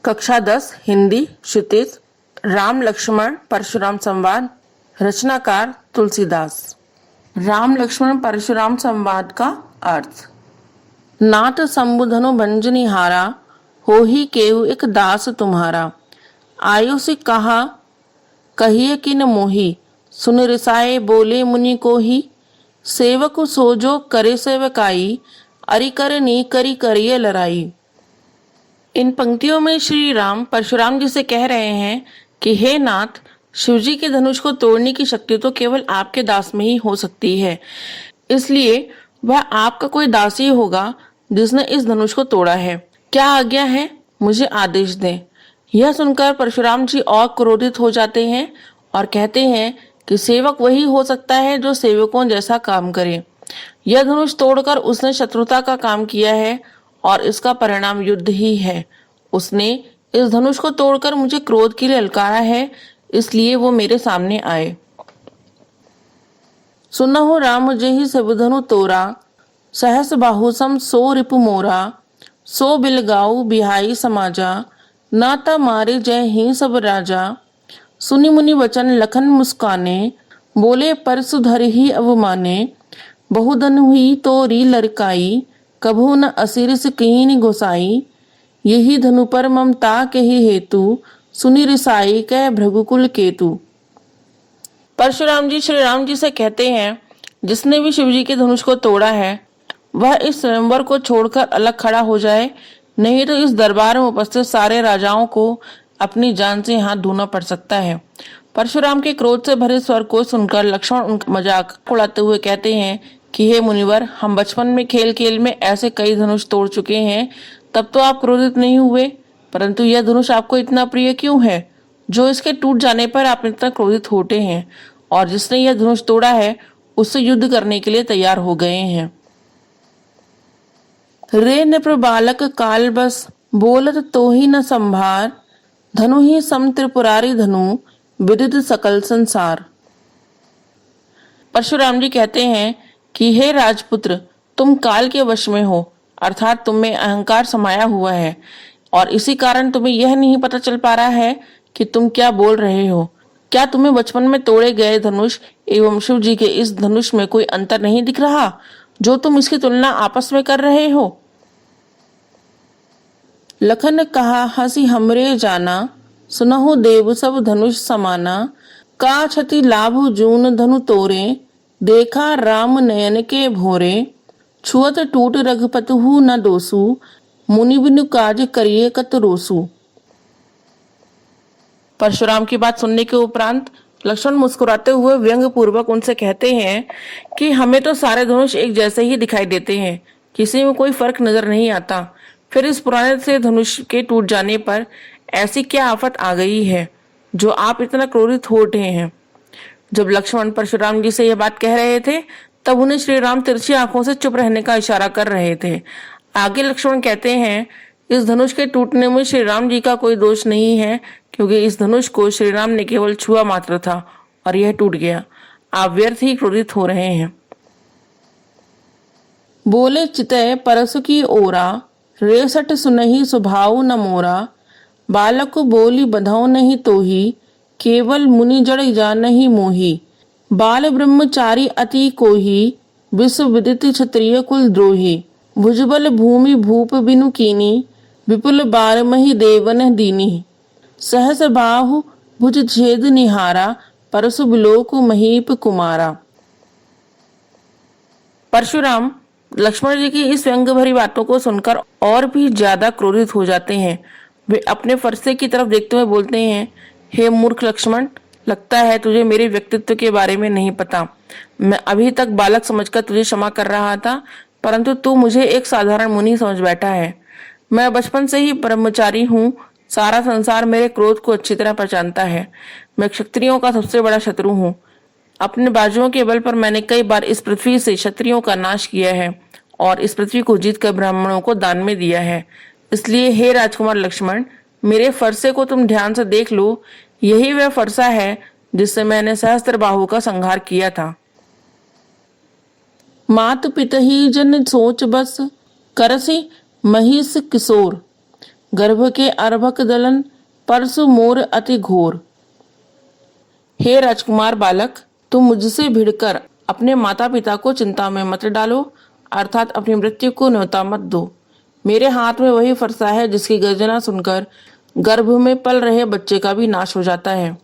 कक्षा 10 हिंदी क्षितिज राम लक्ष्मण परशुराम संवाद। रचनाकार तुलसीदास। राम लक्ष्मण परशुराम संवाद का अर्थ। नाथ शंभुधनु भंजनिहारा, हो ही केहु एक दास तुम्हारा। आयु से कहा कहिए किन मोही, सुन रिसाए बोले मुनि को ही। सेवक सोजो करे सेवकाई, अरि कर नी करी करिए लड़ाई। इन पंक्तियों में श्री राम परशुराम जी से कह रहे हैं कि हे नाथ, शिवजी के धनुष को तोड़ने की शक्ति तो केवल आपके दास में ही हो सकती है, इसलिए वह आपका कोई दास ही होगा जिसने इस धनुष को तोड़ा है। क्या आज्ञा है, मुझे आदेश दें। यह सुनकर परशुराम जी और क्रोधित हो जाते हैं और कहते हैं कि सेवक वही हो सकता है जो सेवकों जैसा काम करे। यह धनुष तोड़कर उसने शत्रुता का काम किया है और इसका परिणाम युद्ध ही है। उसने इस धनुष को तोड़कर मुझे क्रोध के लिए ललकारा है, इसलिए वो मेरे सामने आए। सुनहु राम जेहि सब धनु तोरा, सहस बाहु सम सो रिपु मोरा। सो बिलगाऊ बिहाई समाजा, नाता मारे जय ही सब राजा। सुनि मुनि वचन लखन मुस्काने, बोले परसु धर ही अवमाने। बहुधन हुई तोरी लड़काई, कभू न असिरिस कीन गोसाई। यही धनु पर ममता के ही हेतु, सुनि रिसाई कह भृगुकुल केतु। परशुराम जी श्री राम जी से कहते हैं, जिसने भी शिवजी के धनुष को तोड़ा है वह इस स्वयंवर को छोड़कर अलग खड़ा हो जाए, नहीं तो इस दरबार में उपस्थित सारे राजाओं को अपनी जान से हाथ धोना पड़ सकता है। परशुराम के क्रोध से भरे स्वर को सुनकर लक्ष्मण उनका मजाक उड़ाते हुए कहते हैं कि हे मुनिवर, हम बचपन में खेल खेल में ऐसे कई धनुष तोड़ चुके हैं, तब तो आप क्रोधित नहीं हुए, परंतु यह धनुष आपको इतना प्रिय क्यों है जो इसके टूट जाने पर आप इतना क्रोधित होते हैं और जिसने यह धनुष तोड़ा है उससे युद्ध करने के लिए तैयार हो गए हैं। रे नृप बालक काल बस, बोलत तो ही न संभार। धनु ही सम त्रिपुरारी धनु, विदित सकल संसार। परशुराम जी कहते हैं कि हे राजपुत्र, तुम काल के वश में हो, अर्थात तुम में अहंकार समाया हुआ है और इसी कारण तुम्हें यह नहीं पता चल पा रहा है कि तुम क्या बोल रहे हो। क्या तुम्हें बचपन में तोड़े गए धनुष एवं शिव जी के इस धनुष में कोई अंतर नहीं दिख रहा जो तुम इसकी तुलना आपस में कर रहे हो। लखन कहा हंसी हमरे जाना, सुनहु देव सब धनुष समाना। का क्षति लाभ जून धनु तोरे, देखा राम नयन के भोरे। छुअत टूट रघुपतहु न दोसु, मुनि बिनु काज करिए कत रोसु। परशुराम की बात सुनने के उपरांत लक्ष्मण मुस्कुराते हुए व्यंग पूर्वक उनसे कहते हैं कि हमें तो सारे धनुष एक जैसे ही दिखाई देते हैं, किसी में कोई फर्क नजर नहीं आता। फिर इस पुराने से धनुष के टूट जाने पर ऐसी क्या आफत आ गई है जो आप इतना क्रोधित हो उठे हैं। जब लक्ष्मण परशुराम जी से यह बात कह रहे थे तब उन्हें श्री राम तिरछी आंखों से चुप रहने का इशारा कर रहे थे। आगे लक्ष्मण कहते हैं, इस धनुष के टूटने में श्री राम जी का कोई दोष नहीं है, क्योंकि इस धनुष को श्री राम ने केवल छुआ मात्र था और यह टूट गया। आप व्यर्थ ही क्रोधित हो रहे हैं। बोले चितय परसु की ओरा, रेसठ सुनहि सुभाव न मोरा। बालक बोली बधौ नहीं तोही, केवल मुनि जड़ जा नहीं मोही। बाल ब्रह्मचारी अति कोही, विश्व विदित क्षत्रिय कुल द्रोही। भुजबल भूमि भूप बिनु कीनी, विपुल बार मही देवन दीनी। सहस बाहु भुज छेद निहारा, परसु बिलोक महीप कुमारा। परशुराम लक्ष्मण जी की इस व्यंग भरी बातों को सुनकर और भी ज्यादा क्रोधित हो जाते हैं। वे अपने फरसे की तरफ देखते हुए बोलते हैं, हे मूर्ख लक्ष्मण, लगता है तुझे मेरे व्यक्तित्व के बारे में नहीं पता। मैं अभी तक बालक समझकर तुझे क्षमा कर रहा था, परंतु तू मुझे एक साधारण मुनि समझ बैठा है। मैं बचपन से ही ब्रह्मचारी हूँ, सारा संसार मेरे क्रोध को अच्छी तरह पहचानता है। मैं क्षत्रियों का सबसे बड़ा शत्रु हूँ। अपने बाजुओं के बल पर मैंने कई बार इस पृथ्वी से क्षत्रियों का नाश किया है और इस पृथ्वी को जीतकर ब्राह्मणों को दान में दिया है। इसलिए हे राजकुमार लक्ष्मण, मेरे फरसे को तुम ध्यान से देख लो। यही वह फरसा है जिससे मैंने सहस्त्र बाहु का संहार किया था। मात पिता ही जन सोच बस, करसी महिष किशोर। गर्भ के अर्भक दलन, परसु मोर अति घोर। हे राजकुमार बालक, तुम मुझसे भिड़कर अपने माता पिता को चिंता में मत डालो, अर्थात अपनी मृत्यु को न्योता मत दो। मेरे हाथ में वही फरसा है जिसकी गर्जना सुनकर गर्भ में पल रहे बच्चे का भी नाश हो जाता है।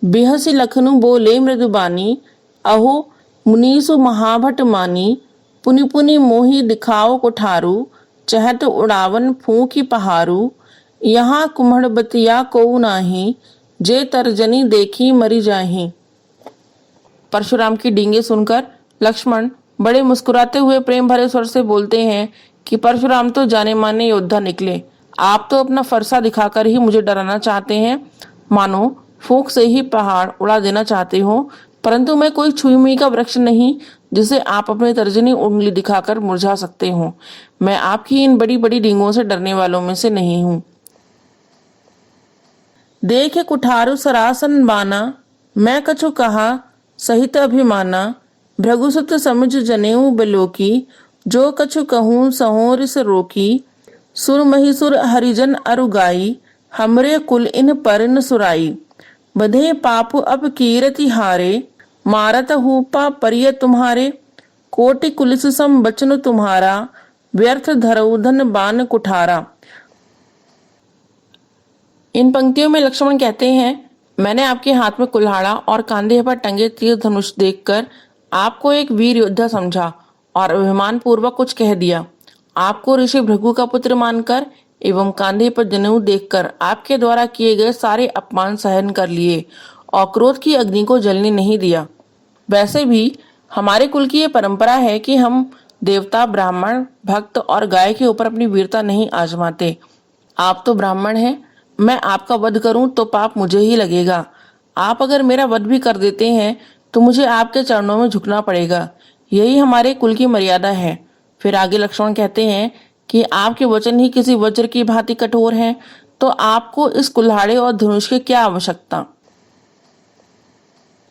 बेहसी लखनु बोले मृदुबानी, अहो मुनीसु महाभट मानी। पुनि पुनि मोहि दिखाओ कुठारू, चहत उड़ावन फूंकी पहारू। यहाँ कुम्हड़बतिया को नाही, जे तर्जनी देखी मरी जाही। परशुराम की डींगे सुनकर लक्ष्मण बड़े मुस्कुराते हुए प्रेम भरे स्वर से बोलते हैं कि परशुराम तो जाने माने योद्धा निकले। आप तो अपना फरसा दिखाकर ही मुझे डराना चाहते हैं, मानो फूंक से ही पहाड़ उड़ा देना चाहते हो। परंतु मैं कोई छुई मुई का वृक्ष नहीं जिसे आप अपनी तर्जनी उंगली दिखाकर मुरझा सकते हो। मैं आपकी इन बड़ी बड़ी डींगों से डरने वालों में से नहीं हूँ। देखे कुठारु सरासन बाना, मैं कछु कहा सहित अभिमाना। भृगुसुत समझ जनेऊ बिलोकी, जो कछु कहूँ सहो रिस रोकी। सुर महिसुर हरिजन अरुगाई, हमरे कुल इन पर न सुराई। बधे पाप अब कीरति हारे, मारत हूपा परिय तुम्हारे। कोटि कुलिस सम बचन तुम्हारा, व्यर्थ धरऊ धन बान कुठारा। इन पंक्तियों में लक्ष्मण कहते हैं, मैंने आपके हाथ में कुल्हाड़ा और कंधे पर टंगे तीर धनुष देखकर आपको एक वीर योद्धा समझा और अभिमान पूर्वक कुछ कह दिया। आपको ऋषि भृगु का पुत्र मानकर एवं कंधे पर जनेऊ देखकर आपके द्वारा किए गए सारे अपमान सहन कर लिए और क्रोध की अग्नि को जलने नहीं दिया। वैसे भी हमारे कुल की ये परंपरा है कि हम देवता, ब्राह्मण, भक्त और गाय के ऊपर अपनी वीरता नहीं आजमाते। आप तो ब्राह्मण हैं, मैं आपका वध करूं तो पाप मुझे ही लगेगा। आप अगर मेरा वध भी कर देते हैं तो मुझे आपके चरणों में झुकना पड़ेगा। यही हमारे कुल की मर्यादा है। फिर आगे लक्ष्मण कहते हैं कि आपके वचन ही किसी वज्र की भांति कठोर हैं, तो आपको इस कुल्हाड़े और धनुष की क्या आवश्यकता।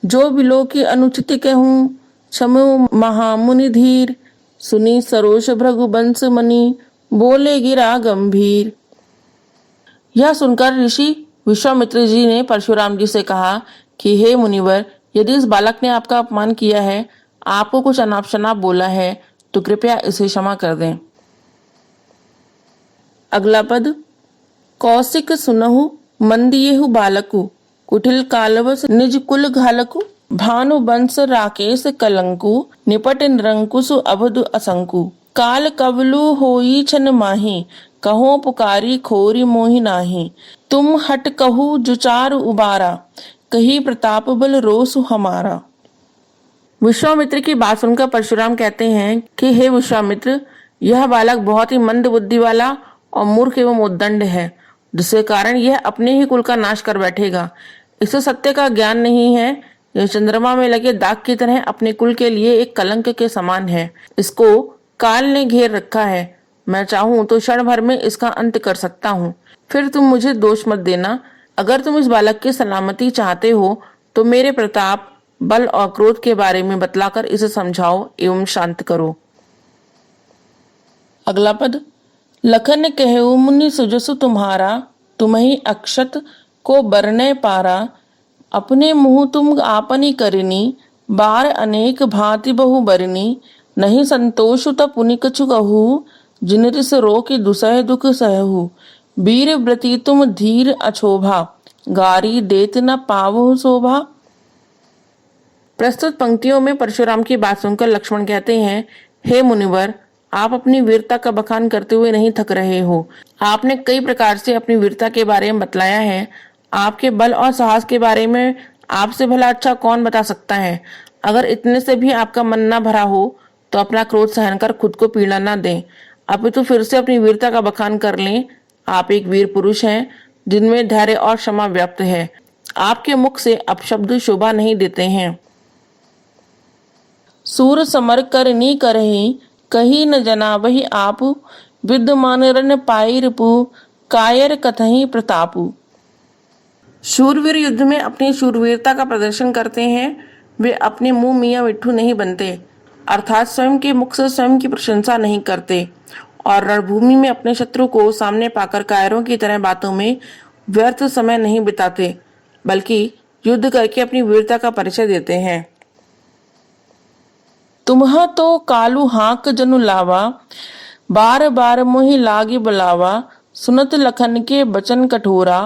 जो बिलो की अनुचित कहूँ, क्षमो महामुनि धीर। सुनी सरोष भृगु बंस मणि, बोले गिरा गंभीर। यह सुनकर ऋषि विश्वामित्र जी ने परशुराम जी से कहा कि हे मुनिवर, यदि इस बालक ने आपका अपमान किया है, आपको कुछ अनाप शनाप बोला है, तो कृपया इसे क्षमा कर दें। अगला पद, कौशिक सुनहु मंदियेहु बालकु, कुटिल कालवस निज कुल घालकु। भानु बंस राकेश कलंकु, निपट निरंकुश अवधु असंकु। काल कवलु होई छन माही, कहो पुकारी खोरी मोहि नाही। तुम हट कहू जुचार उबारा, कही प्रताप बल रोसु हमारा। विश्वामित्र की बात सुनकर परशुराम कहते हैं कि हे विश्वामित्र, यह बालक बहुत ही मंद बुद्धि वाला और मूर्ख एवं उद्दंड है, जिसके कारण यह अपने ही कुल का नाश कर बैठेगा। इसे सत्य का ज्ञान नहीं है। यह चंद्रमा में लगे दाग की तरह अपने कुल के लिए एक कलंक के समान है। इसको काल ने घेर रखा है। मैं चाहूं तो क्षण भर में इसका अंत कर सकता हूँ। फिर तुम मुझे दोष मत देना। अगर तुम इस बालक की सलामती चाहते हो तो मेरे प्रताप, बल और क्रोध के बारे में बतलाकर इसे समझाओ एवं शांत करो। अगला पद, लखन कहु मुनि सुजसु तुम्हारा, तुम्हि अक्षत को बरने पारा। अपने मुँह तुम आपनी करनी, बार अनेक भांति बहु बरनी। नहीं संतोष त पुनि कछु कहू, जिन रिस रोकि दुसह दुख सहू। वीर व्रती तुम धीर अछोभा, गारी देत न पावहु शोभा। प्रस्तुत पंक्तियों में परशुराम की बात सुनकर लक्ष्मण कहते हैं, हे मुनिवर, आप अपनी वीरता का बखान करते हुए नहीं थक रहे हो। आपने कई प्रकार से अपनी वीरता के बारे में बतलाया है। आपके बल और साहस के बारे में आपसे भला अच्छा कौन बता सकता है। अगर इतने से भी आपका मन न भरा हो तो अपना क्रोध सहन कर खुद को पीड़ा न दें, अपितु फिर से अपनी वीरता का बखान कर लें। आप एक वीर पुरुष हैं जिनमें धैर्य और क्षमा व्याप्त है। आपके मुख से अपशब्द शोभा नहीं देते हैं। सूर समर कर नी करही, कही न जना वही आप। विद्यमान रन पाई रिपु, कायर कथही प्रतापु। शूरवीर युद्ध में अपनी शूरवीरता का प्रदर्शन करते हैं। वे अपने मुंह मियाँ मिट्ठू नहीं बनते, अर्थात स्वयं के मुख से स्वयं की प्रशंसा नहीं करते और रणभूमि में अपने शत्रु को सामने पाकर कायरों की तरह बातों में व्यर्थ समय नहीं बिताते, बल्कि युद्ध करके अपनी वीरता का परिचय देते हैं। तुम्हा तो कालू हाक जनु लावा, बार बार मोहि लागे बुलावा, सुनत लखन के बचन कठोरा,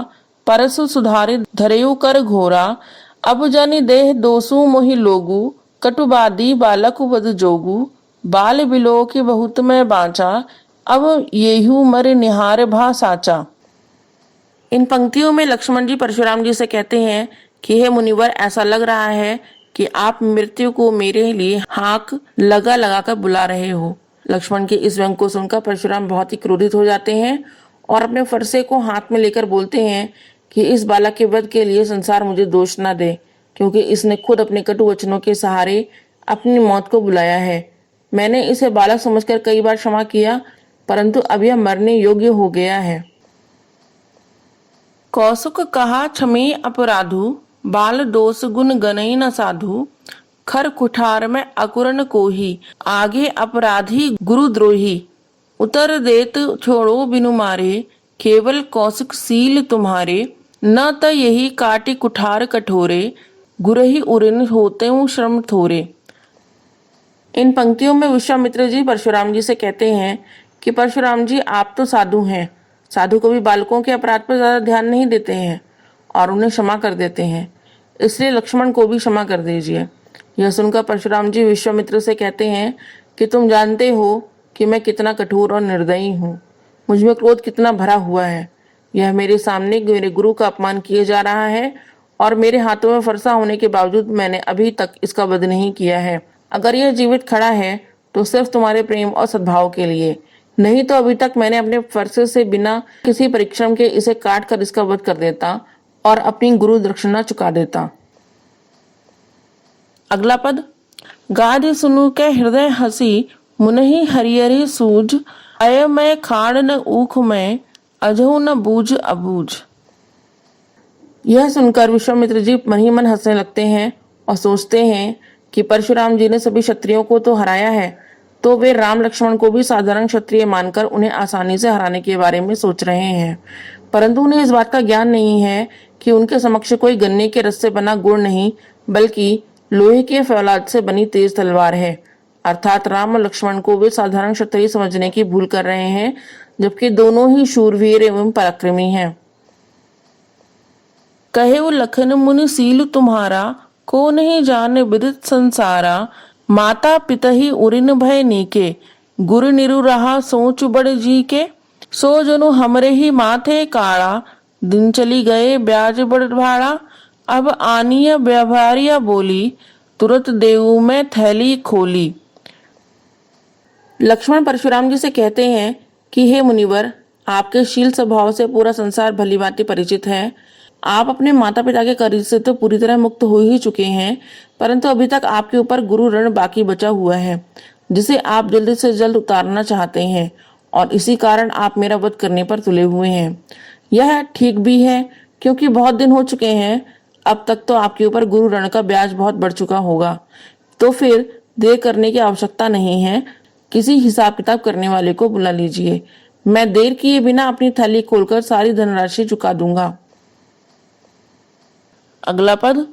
परसु सुधारे धरेउ कर घोरा, अब जानि देह दोसु मोहि लोगु, कटुबादी बालक वध जोगु, बाल बिलो के बहुत में बाँचा, अब येहू मर निहार भा साचा। इन पंक्तियों में लक्ष्मण जी परशुराम जी से कहते हैं कि हे मुनिवर, ऐसा लग रहा है कि आप मृत्यु को मेरे लिए हाक लगा लगा कर बुला रहे हो। लक्ष्मण के इस व्यंग को सुनकर परशुराम बहुत ही क्रोधित हो जाते हैं और अपने फरसे को हाथ में लेकर बोलते हैं कि इस बालक के वध के लिए संसार मुझे दोष न दे, क्योंकि इसने खुद अपने कटु वचनों के सहारे अपनी मौत को बुलाया है। मैंने इसे बालक समझकर कई बार क्षमा किया, परंतु अब यह मरने योग्य हो गया है। कौसुक कहा क्षमे अपराधु, बाल दोष गुण गनई न साधु, खर कुठार में अकुरन कोही, आगे अपराधी गुरुद्रोही, उतर देत छोड़ो बिनु मारे, केवल कौशिक सील तुम्हारे, न त यही काटी कुठार कठोरे, गुरही उरिन होते श्रम थोरे। इन पंक्तियों में विश्वामित्र जी परशुराम जी से कहते हैं कि परशुराम जी, आप तो साधु हैं, साधु कभी बालकों के अपराध पर ज्यादा ध्यान नहीं देते हैं और उन्हें क्षमा कर देते हैं, इसलिए लक्ष्मण को भी क्षमा कर दीजिए। यह सुनकर परशुराम जी विश्वामित्र से कहते हैं कि तुम जानते हो कि मैं कितना कठोर और निर्दयी हूँ, मुझमें क्रोध कितना भरा हुआ है। यह मेरे सामने मेरे गुरु का अपमान किए जा रहा है और मेरे हाथों में फरसा होने के बावजूद मैंने अभी तक इसका वध नहीं किया है। अगर यह जीवित खड़ा है तो सिर्फ तुम्हारे प्रेम और सद्भाव के लिए, नहीं तो अभी तक मैंने अपने फरसे से बिना किसी परिश्रम के इसे काट कर इसका वध कर देता और अपनी गुरु दक्षिणा चुका देता। अगला पद, गादि सुनु के हृदय हसी, मुनहि हरियरी सूझ, अय मैं खाड़ न ऊख में, अजहु न बूझ अबूझ। यह सुनकर विश्वामित्र जी मन ही मन हंसने लगते हैं और सोचते हैं कि परशुराम जी ने सभी क्षत्रियों को तो हराया है, तो वे राम लक्ष्मण को भी साधारण क्षत्रिय मानकर उन्हें आसानी से हराने के बारे में सोच रहे हैं। परंतु उन्हें इस बात का ज्ञान नहीं है कि उनके समक्ष कोई गन्ने के रस से बना गुड़ नहीं, बल्कि लोहे के फौलाद से बनी तेज तलवार है। अर्थात राम और लक्ष्मण को वे साधारण क्षत्रिय समझने की भूल कर रहे हैं, जबकि दोनों ही शूरवीर एवं पराक्रमी हैं। कहे वो लखन मुनि सील तुम्हारा, को नहीं जाने विदित संसारा, माता पिता ही उरिन भय नीके, गुरु निरु रहा सोच बड़ जी के, सो जनु हमरे ही माथे काड़ा, दिन चली गए ब्याज बड़ भाड़ा, अब आनिया व्यवहारिया बोली, तुरंत देऊ में थैली खोली। लक्ष्मण परशुराम जी से कहते हैं कि हे मुनिवर, आपके शील स्वभाव से पूरा संसार भलीभांति परिचित है। आप अपने माता पिता के कर्ज से तो पूरी तरह मुक्त हो ही चुके हैं, परंतु अभी तक आपके ऊपर गुरु ऋण बाकी बचा हुआ है, जिसे आप जल्द से जल्द उतारना चाहते हैं और इसी कारण आप मेरा वध करने पर तुले हुए हैं। यह ठीक भी है, क्योंकि बहुत दिन हो चुके हैं, अब तक तो आपके ऊपर गुरु ऋण का ब्याज बहुत बढ़ चुका होगा, तो फिर देर करने की आवश्यकता नहीं है। किसी हिसाब किताब करने वाले को बुला लीजिए, मैं देर किए बिना अपनी थैली खोलकर सारी धनराशि चुका दूंगा। अगला पद,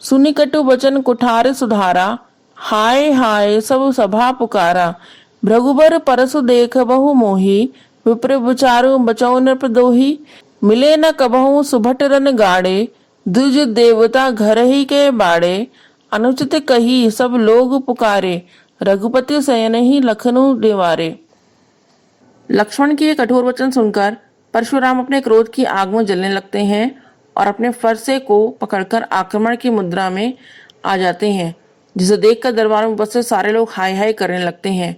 सुनि कटु वचन कुठार सुधारा, हाय हाय सब सभा पुकारा, भृगुबर परसु देख बहु मोही, विप्र विचारु बचौ नृप दोही, मिले न कबहु सुभट रन गाड़े, द्विज देवता घर ही के बाड़े, अनुचित कही सब लोग पुकारे, रघुपति शयन ही लखनऊ निवारे। लक्ष्मण के कठोर वचन सुनकर परशुराम अपने क्रोध की आग में जलने लगते हैं और अपने फरसे को पकड़कर आक्रमण की मुद्रा में आ जाते हैं, जिसे देखकर दरबार में उपस्थित सारे लोग हाय हाय करने लगते हैं।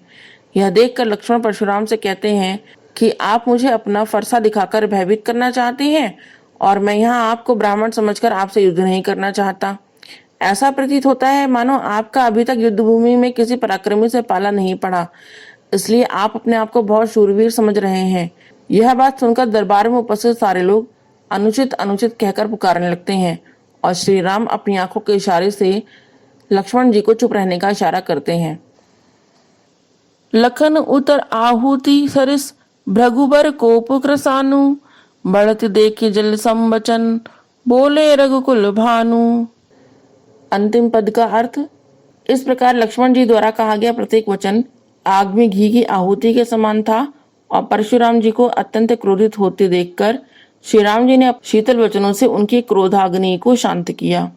यह देखकर लक्ष्मण परशुराम से कहते हैं कि आप मुझे अपना फरसा दिखाकर भयभीत करना चाहते हैं और मैं यहाँ आपको ब्राह्मण समझकर आपसे युद्ध नहीं करना चाहता। ऐसा प्रतीत होता है मानो आपका अभी तक युद्ध भूमि में किसी पराक्रमी से पाला नहीं पड़ा, इसलिए आप अपने आप को बहुत शूरवीर समझ रहे हैं। यह बात सुनकर दरबार में उपस्थित सारे लोग अनुचित अनुचित कहकर पुकारने लगते हैं और श्री राम अपनी आंखों के इशारे से लक्ष्मण जी को चुप रहने का इशारा करते हैं। लखन उतर आहुति सरिस भृगुबर कोप कृसानु बढ़त देखे जल संबचन बोले रघुकुल भानु। अंतिम पद का अर्थ। इस प्रकार लक्ष्मण जी द्वारा कहा गया प्रत्येक वचन आग में घी की आहुति के समान था और परशुराम जी को अत्यंत क्रोधित होते देखकर श्री राम जी ने शीतल वचनों से उनकी क्रोधाग्नि को शांत किया।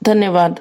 धन्यवाद।